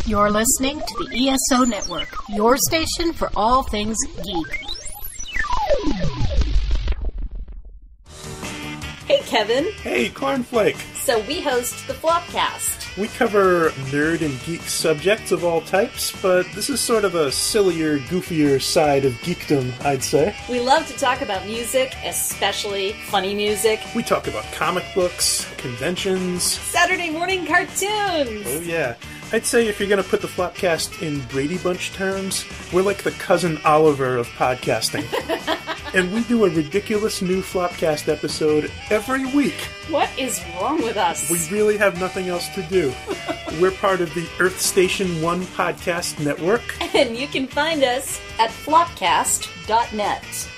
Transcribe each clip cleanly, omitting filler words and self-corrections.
You're listening to the ESO Network, your station for all things geek. Hey, Kevin. Hey, Cornflake. So we host the Flopcast. We cover nerd and geek subjects of all types, but this is sort of a sillier, goofier side of geekdom, I'd say. We love to talk about music, especially funny music. We talk about comic books, conventions, Saturday morning cartoons. Oh yeah. I'd say if you're going to put the Flopcast in Brady Bunch terms, we're like the cousin Oliver of podcasting. And we do a ridiculous new Flopcast episode every week. What is wrong with us? We really have nothing else to do. We're part of the Earth Station 1 podcast network. And you can find us at flopcast.net.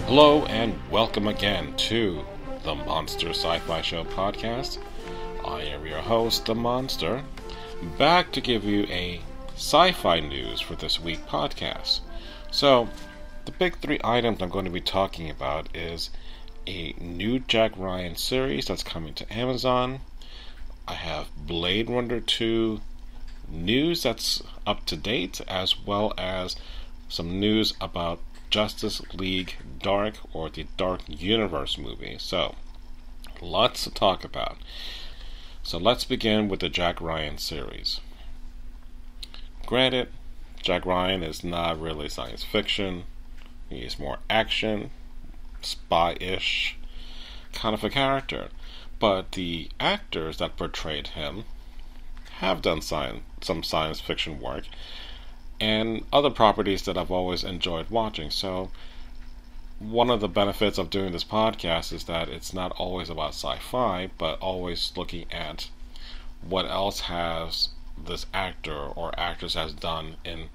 Hello and welcome again to the Monster Sci-Fi Show podcast. I am your host, The Monster, back to give you a sci-fi news for this week podcast. So, the big three items I'm going to be talking about is a new Jack Ryan series that's coming to Amazon. I have Blade Runner 2 news that's up to date, as well as some news about Justice League Dark, or the Dark Universe movie. So, lots to talk about. So let's begin with the Jack Ryan series. Granted, Jack Ryan is not really science fiction. He's more action, spy-ish kind of a character. But the actors that portrayed him have done some science fiction work, and other properties that I've always enjoyed watching. So one of the benefits of doing this podcast is that it's not always about sci-fi, but always looking at what else has this actor or actress has done in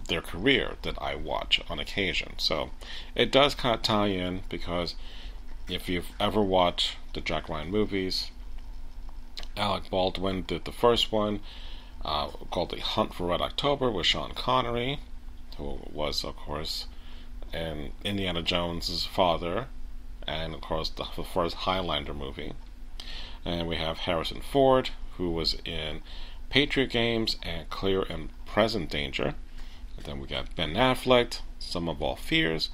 their career that I watch on occasion. So it does kind of tie in, because if you've ever watched the Jack Ryan movies, Alec Baldwin did the first one, called The Hunt for Red October, with Sean Connery, who was, of course, Indiana Jones' father, and of course the first Highlander movie. And we have Harrison Ford, who was in Patriot Games and Clear and Present Danger. And then we got Ben Affleck, Sum of All Fears,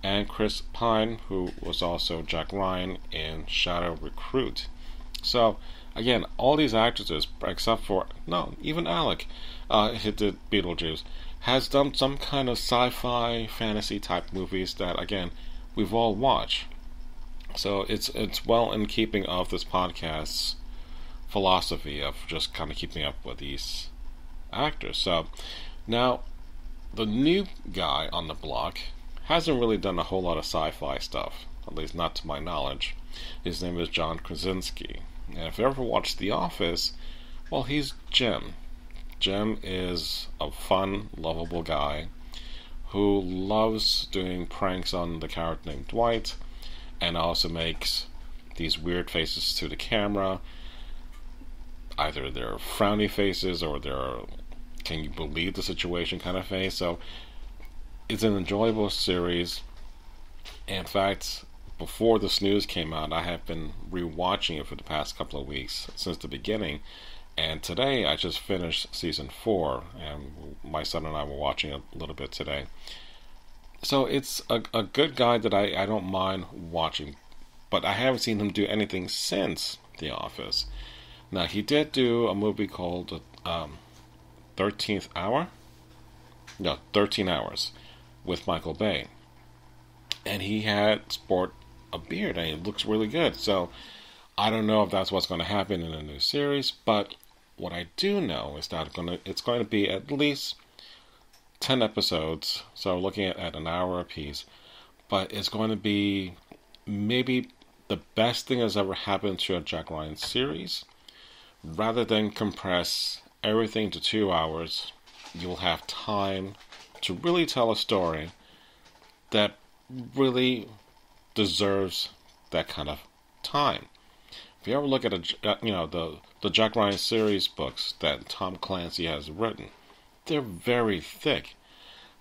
and Chris Pine, who was also Jack Ryan in Shadow Recruit. So again, all these actresses, except for, no, even Alec, he did Beetlejuice, has done some kind of sci-fi, fantasy type movies that, again, we've all watched. So it's well in keeping of this podcast's philosophy of just kind of keeping up with these actors. So, now, the new guy on the block hasn't really done a whole lot of sci-fi stuff, at least not to my knowledge. His name is John Krasinski. And if you ever watched The Office, well, he's Jim. Jim is a fun, lovable guy who loves doing pranks on the character named Dwight, and also makes these weird faces to the camera. Either they're frowny faces, or they're can you believe the situation kind of face. So it's an enjoyable series. In fact, before this news came out, I have been rewatching it for the past couple of weeks, since the beginning. And today I just finished season 4, and my son and I were watching a little bit today. So it's a good guy that I don't mind watching, but I haven't seen him do anything since The Office. Now, he did do a movie called 13th Hour? No, 13 Hours, with Michael Bay. And he had sport a beard, and it looks really good. So I don't know if that's what's going to happen in a new series, but what I do know is that it's going to be at least 10 episodes, so looking at an hour apiece, but it's going to be maybe the best thing that's ever happened to a Jack Ryan series. Rather than compress everything to 2 hours, you'll have time to really tell a story that really deserves that kind of time. If you ever look at the Jack Ryan series books that Tom Clancy has written, they're very thick,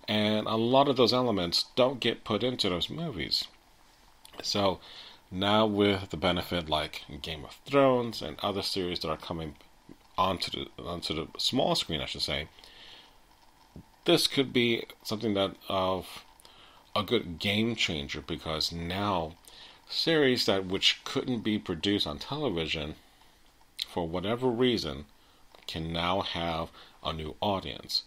and a lot of those elements don't get put into those movies. So now with the benefit like Game of Thrones and other series that are coming onto the small screen, I should say, this could be something that of a good game changer, because now series that which couldn't be produced on television for whatever reason can now have a new audience.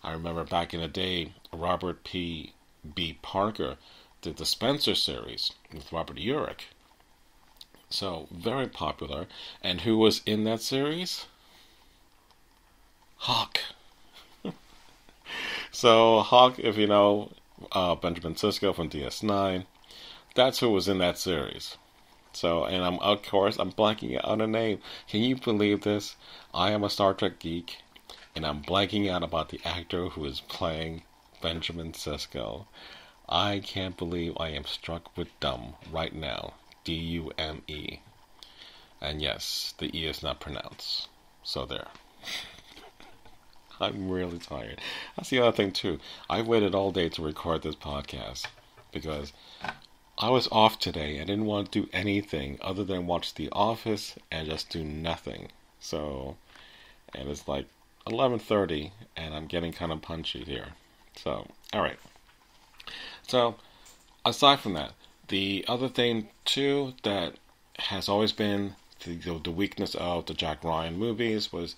I remember back in the day, Robert B. Parker did the Spencer series with Robert Urich. So, very popular. And who was in that series? Hawk. So, Hawk, if you know Benjamin Sisko from DS9, that's who was in that series. So, and I'm blanking out on a name. Can you believe this? I am a Star Trek geek, and I'm blanking out about the actor who is playing Benjamin Sisko. I can't believe I am struck with dumb right now. D-U-M-E. And yes, the E is not pronounced. So there. I'm really tired. That's the other thing too. I waited all day to record this podcast because I was off today. I didn't want to do anything other than watch The Office and just do nothing. So, and it's like 11:30 and I'm getting kind of punchy here. So, alright. So, aside from that, the other thing too that has always been the weakness of the Jack Ryan movies was,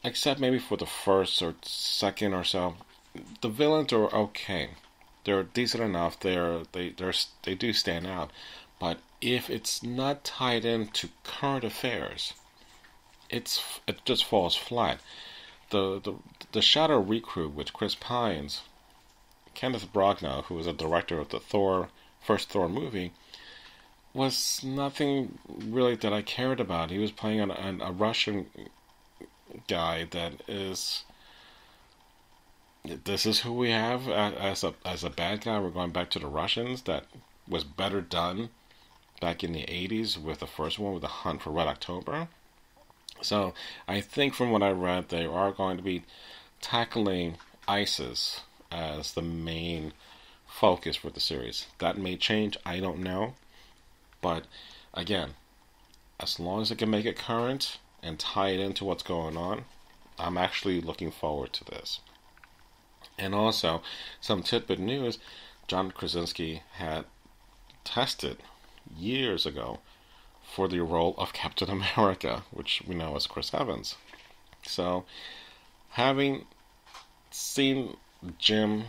except maybe for the first or second or so, the villains are okay. They're decent enough. They do stand out. But if it's not tied into current affairs, it just falls flat. The Shadow Recruit with Chris Pines, Kenneth Branagh, who was a director of the first Thor movie, was nothing really that I cared about. He was playing a Russian guy that is. This is who we have as a bad guy. We're going back to the Russians. That was better done back in the 80s with the first one, with the Hunt for Red October. So I think from what I read, they are going to be tackling ISIS as the main focus for the series. That may change, I don't know. But again, as long as I can make it current and tie it into what's going on, I'm actually looking forward to this. And also, some tidbit news, John Krasinski had tested years ago for the role of Captain America, which we know as Chris Evans. So, having seen John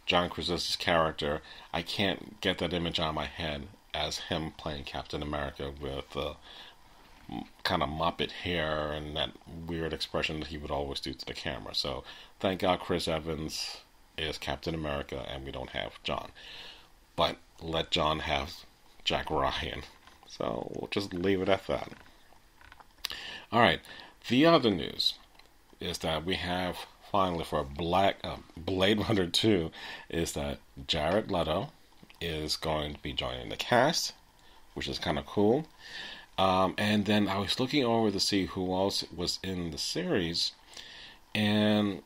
Krasinski's character, I can't get that image out of my head as him playing Captain America with the kind of Muppet hair and that weird expression that he would always do to the camera. So thank God Chris Evans is Captain America and we don't have John. But let John have Jack Ryan. So we'll just leave it at that. Alright, the other news is that we have finally for Blade Runner 2 is that Jared Leto is going to be joining the cast, which is kind of cool. And then I was looking over to see who else was in the series, and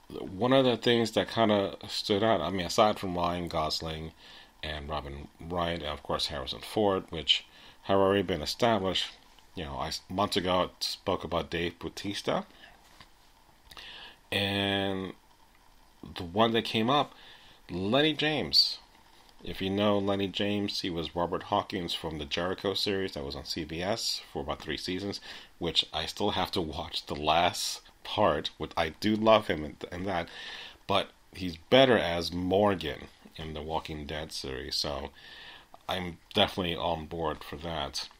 one of the things that kind of stood out, I mean, aside from Ryan Gosling and Robin Wright, and of course Harrison Ford, which have already been established. You know, months ago I spoke about Dave Bautista, and the one that came up, Lenny James. If you know Lenny James, he was Robert Hawkins from the Jericho series that was on CBS for about 3 seasons, which I still have to watch the last part, which I do love him in that, but he's better as Morgan in the Walking Dead series, so I'm definitely on board for that.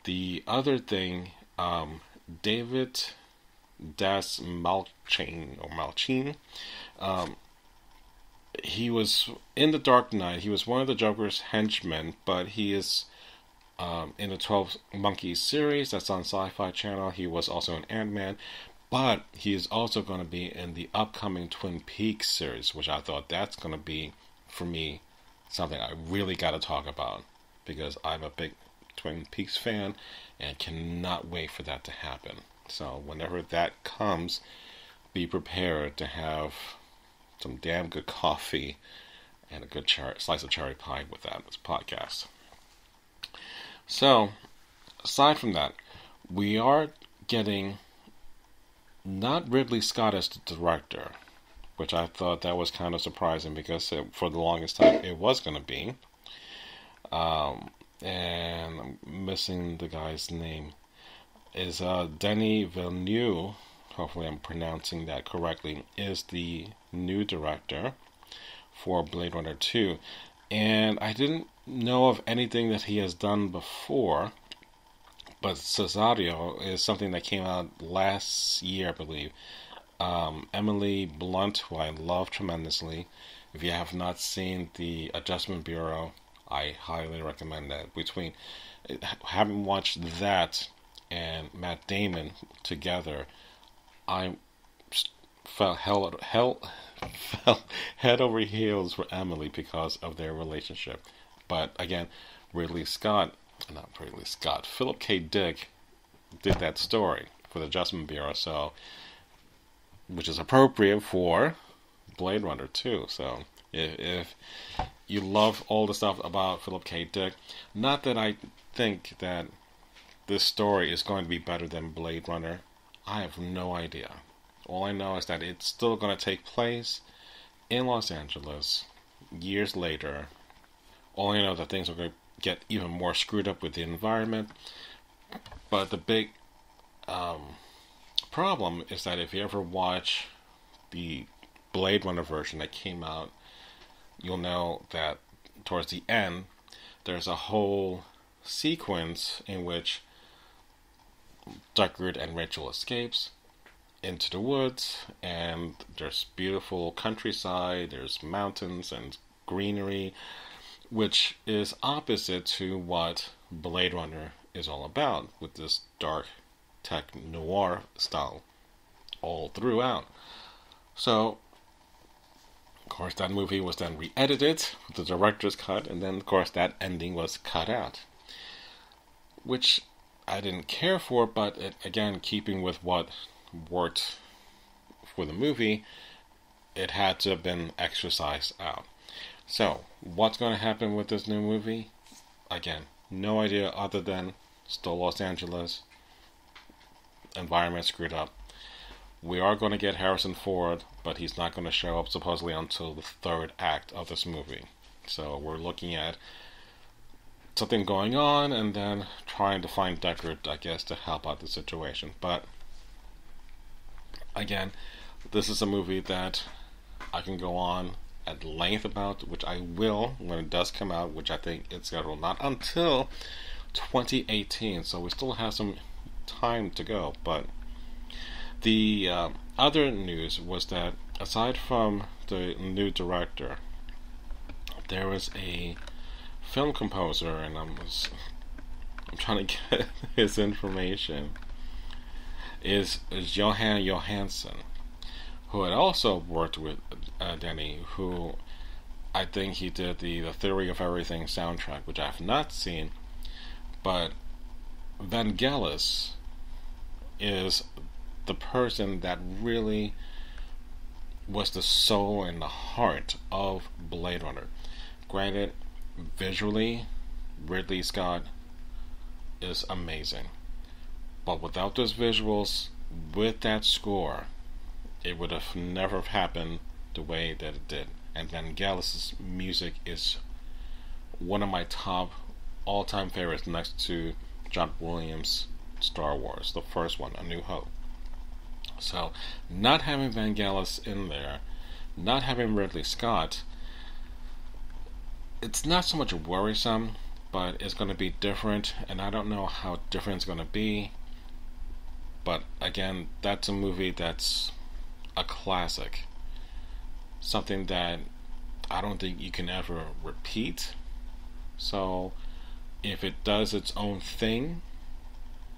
The other thing, David Das Malchin, he was in The Dark Knight. He was one of the Joker's henchmen, but he is in the 12 Monkeys series that's on Sci-Fi Channel. He was also in Ant-Man, but he is also going to be in the upcoming Twin Peaks series, which I thought that's going to be, for me, something I really got to talk about, because I'm a big Twin Peaks fan and cannot wait for that to happen. So whenever that comes, be prepared to have some damn good coffee and a good slice of cherry pie with that this podcast. So, aside from that, we are getting not Ridley Scott as the director, which I thought that was kind of surprising because for the longest time it was going to be. And I'm missing the guy's name. Is Denis Villeneuve, hopefully I'm pronouncing that correctly, is the new director for Blade Runner 2. And I didn't know of anything that he has done before, but Cesario is something that came out last year, I believe. Emily Blunt, who I love tremendously. If you have not seen The Adjustment Bureau, I highly recommend that. Between having watched that and Matt Damon together, I fell head over heels for Emily because of their relationship. But again, Philip K. Dick did that story for the Adjustment Bureau, so which is appropriate for Blade Runner 2. So if you love all the stuff about Philip K. Dick, not that I think that this story is going to be better than Blade Runner, I have no idea. All I know is that it's still going to take place in Los Angeles years later. All I know is that things are going to get even more screwed up with the environment. But the big problem is that if you ever watch the Blade Runner version that came out, you'll know that towards the end, there's a whole sequence in which Deckard and Rachel escapes into the woods, and there's beautiful countryside, there's mountains and greenery, which is opposite to what Blade Runner is all about, with this dark tech noir style all throughout. So, of course, that movie was then re-edited with the director's cut, and then, of course, that ending was cut out, which I didn't care for, but again, keeping with what worked for the movie, it had to have been exercised out. So, what's going to happen with this new movie? Again, no idea other than still Los Angeles, environment screwed up. We are going to get Harrison Ford, but he's not going to show up supposedly until the third act of this movie. So, we're looking at something going on, and then trying to find Deckard, I guess, to help out the situation. But again, this is a movie that I can go on at length about, which I will when it does come out, which I think it's scheduled not until 2018, so we still have some time to go. But the other news was that aside from the new director, there was a film composer, and I'm trying to get his information, is Johan Johansson, who had also worked with Denny, who I think he did the Theory of Everything soundtrack, which I have not seen, but Vangelis is the person that really was the soul and the heart of Blade Runner. Granted, visually, Ridley Scott is amazing. But without those visuals, with that score, it would have never happened the way that it did. And Vangelis' music is one of my top all-time favorites, next to John Williams' Star Wars, the first one, A New Hope. So, not having Vangelis in there, not having Ridley Scott, it's not so much worrisome, but it's going to be different, and I don't know how different it's going to be. But again, that's a movie that's a classic. Something that I don't think you can ever repeat. So, if it does its own thing,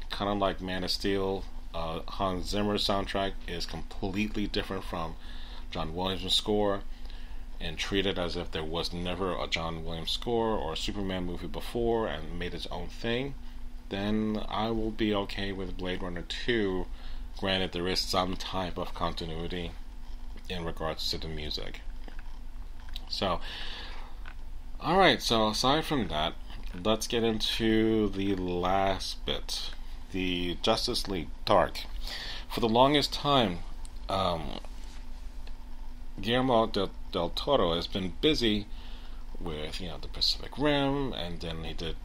kind of like Man of Steel, Hans Zimmer's soundtrack is completely different from John Williams' score. and treat it as if there was never a John Williams score or a Superman movie before and made its own thing, then I will be okay with Blade Runner 2, granted there is some type of continuity in regards to the music. So, alright, so aside from that, let's get into the last bit, the Justice League Dark. For the longest time, Guillermo del Toro has been busy with, the Pacific Rim, and then he did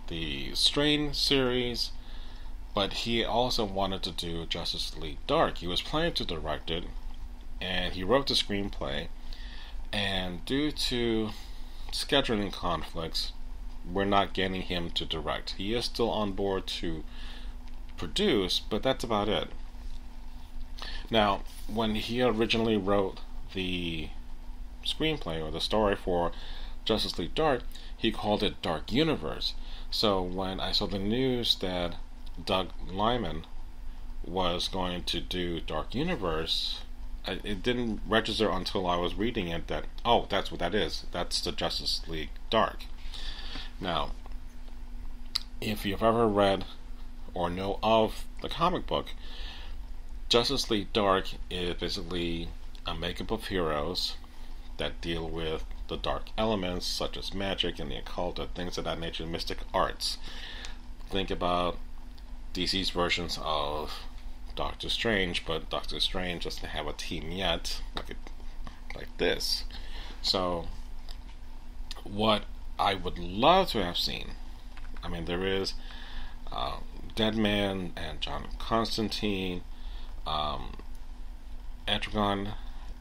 the Strain series, but he also wanted to do Justice League Dark. He was planning to direct it, and he wrote the screenplay, and due to scheduling conflicts, we're not getting him to direct. He is still on board to produce, but that's about it. Now, when he originally wrote the screenplay or the story for Justice League Dark, he called it Dark Universe. So when I saw the news that Doug Liman was going to do Dark Universe, it didn't register until I was reading it that, oh, that's what that is. That's the Justice League Dark. Now, if you've ever read or know of the comic book, Justice League Dark is basically a makeup of heroes that deal with the dark elements such as magic and the occult and things of that nature, mystic arts. Think about DC's versions of Doctor Strange, but Doctor Strange doesn't have a team yet, like this. So, what I would love to have seen, there is Deadman and John Constantine, Etrigan,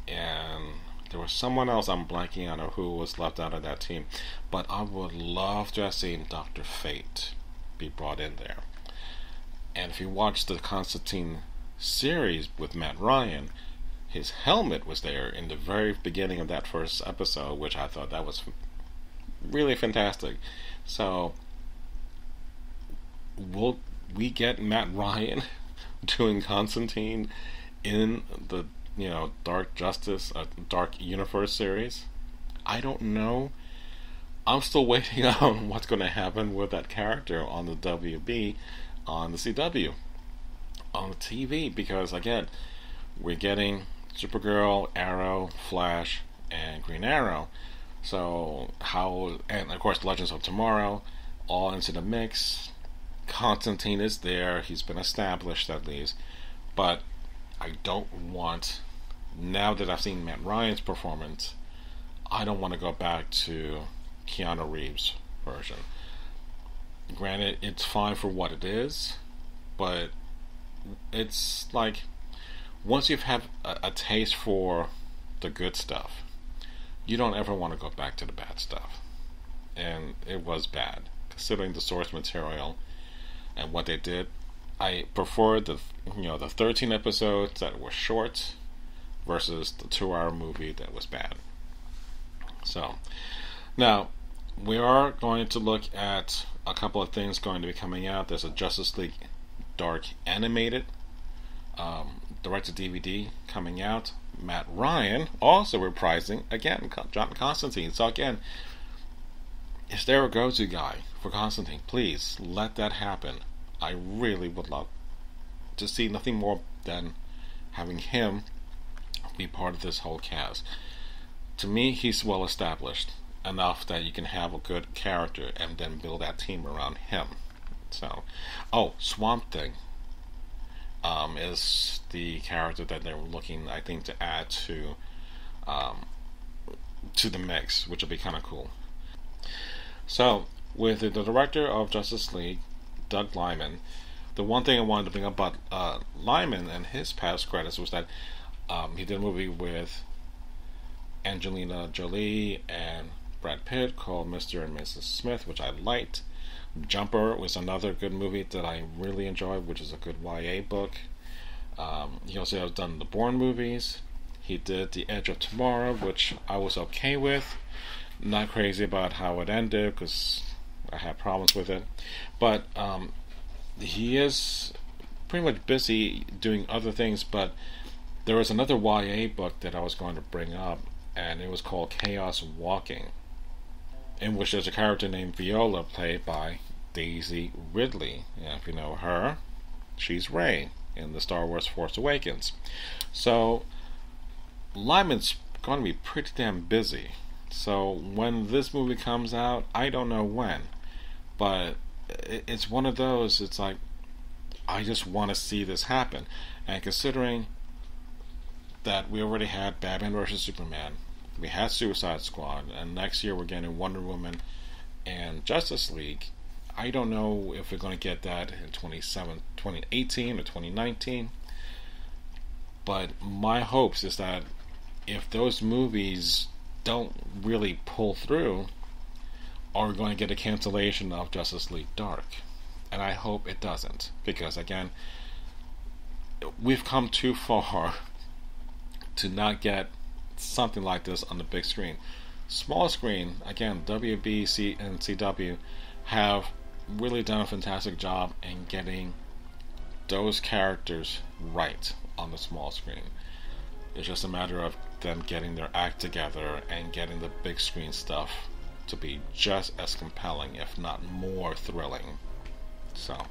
and there was someone else I'm blanking on who was left out of that team, but I would love to have seen Dr. Fate be brought in there. And if you watch the Constantine series with Matt Ryan, his helmet was there in the very beginning of that first episode, which I thought that was really fantastic. So, will we get Matt Ryan doing Constantine in the Dark Justice, Dark Universe series? I don't know. I'm still waiting on what's going to happen with that character on the WB, on the CW, on the TV, because again, we're getting Supergirl, Arrow, Flash, and Green Arrow. So and of course Legends of Tomorrow, all into the mix. Constantine is there, he's been established at least, but I don't want, now that I've seen Matt Ryan's performance, I don't want to go back to Keanu Reeves' version. Granted, it's fine for what it is, but it's like, once you've had a taste for the good stuff, you don't ever want to go back to the bad stuff. And it was bad, considering the source material and what they did. I prefer the 13 episodes that were short versus the 2-hour movie that was bad. So, now, we are going to look at a couple of things going to be coming out. There's a Justice League Dark animated direct-to-DVD coming out. Matt Ryan also reprising, again, John Constantine. So again, is there a go-to guy for Constantine? Please, let that happen. I really would love to see nothing more than having him be part of this whole cast. To me, he's well established enough that you can have a good character and then build that team around him. So, Swamp Thing is the character that they're looking, I think, to add to the mix, which will be kind of cool. So, with the director of Justice League, Doug Liman, the one thing I wanted to bring up about Liman and his past credits was that he did a movie with Angelina Jolie and Brad Pitt called Mr. and Mrs. Smith, which I liked. Jumper was another good movie that I really enjoyed, which is a good YA book. He also has done the Bourne movies. He did The Edge of Tomorrow, which I was okay with. Not crazy about how it ended, because I had problems with it. But he is pretty much busy doing other things, but there was another YA book that I was going to bring up, and it was called Chaos Walking, in which there's a character named Viola played by Daisy Ridley. And if you know her, she's Rey in the Star Wars Force Awakens. So Lyman's going to be pretty damn busy. So when this movie comes out, I don't know when, but it's one of those, it's like, I just want to see this happen. And considering that we already had Batman vs. Superman, we had Suicide Squad, and next year we're getting Wonder Woman and Justice League, I don't know if we're going to get that in 2018 or 2019. But my hopes is that if those movies don't really pull through, are we going to get a cancellation of Justice League Dark? And I hope it doesn't, because again, we've come too far to not get something like this on the big screen. Small screen, again, WB and CW have really done a fantastic job in getting those characters right on the small screen. It's just a matter of them getting their act together and getting the big screen stuff to be just as compelling, if not more thrilling. So,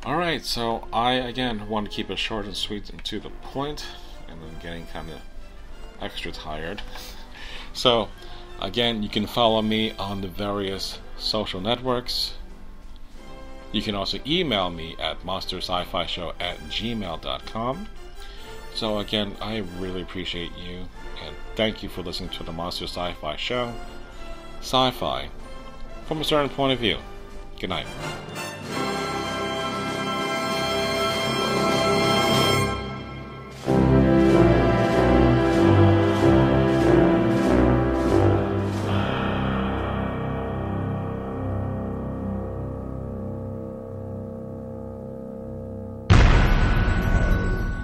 alright, so I again want to keep it short and sweet and to the point, and I'm getting kind of extra tired. So, again, you can follow me on the various social networks. You can also email me at monsterscifishow@gmail.com. So again, I really appreciate you, and thank you for listening to the Monster Sci-Fi Show. Sci-fi from a certain point of view. Good night.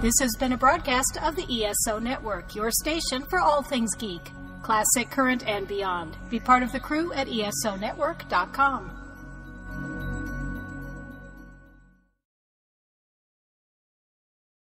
This has been a broadcast of the ESO Network, your station for all things geek, classic, current, and beyond. Be part of the crew at ESONetwork.com.